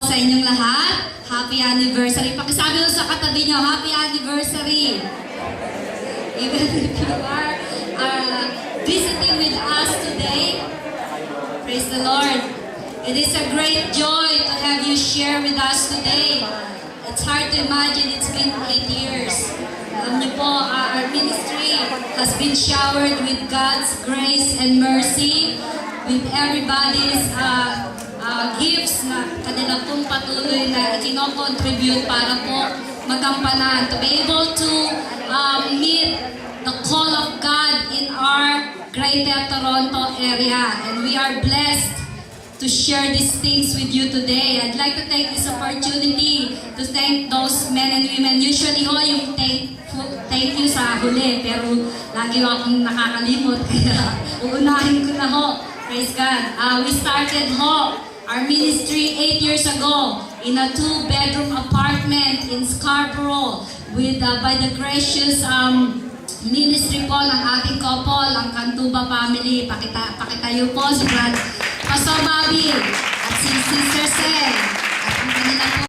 Sa inyong lahat, happy anniversary. Pakisabi mo sa katabi nyo, happy anniversary. Even if you are visiting with us today, praise the Lord. It is a great joy to have you share with us today. It's hard to imagine, it's been 8 years. Alam niyo po, our ministry has been showered with God's grace and mercy, with everybody's gifts na kanila pong patuloy na ikinocontribute para po magampanan, to be able to meet the call of God in our Greater Toronto area. And we are blessed to share these things with you today. I'd like to take this opportunity to thank those men and women. Usually ho, yung thank you sa huli, pero lagi akong nakakalimot, kaya uunahin ko na ho. Praise God. We started ho, our ministry 8 years ago in a 2-bedroom apartment in Scarborough with by the gracious ministry po ng ating couple, ang Cantuba family. Pakitayo po si Pastor Bobby at si Sister Sen at ang kanila po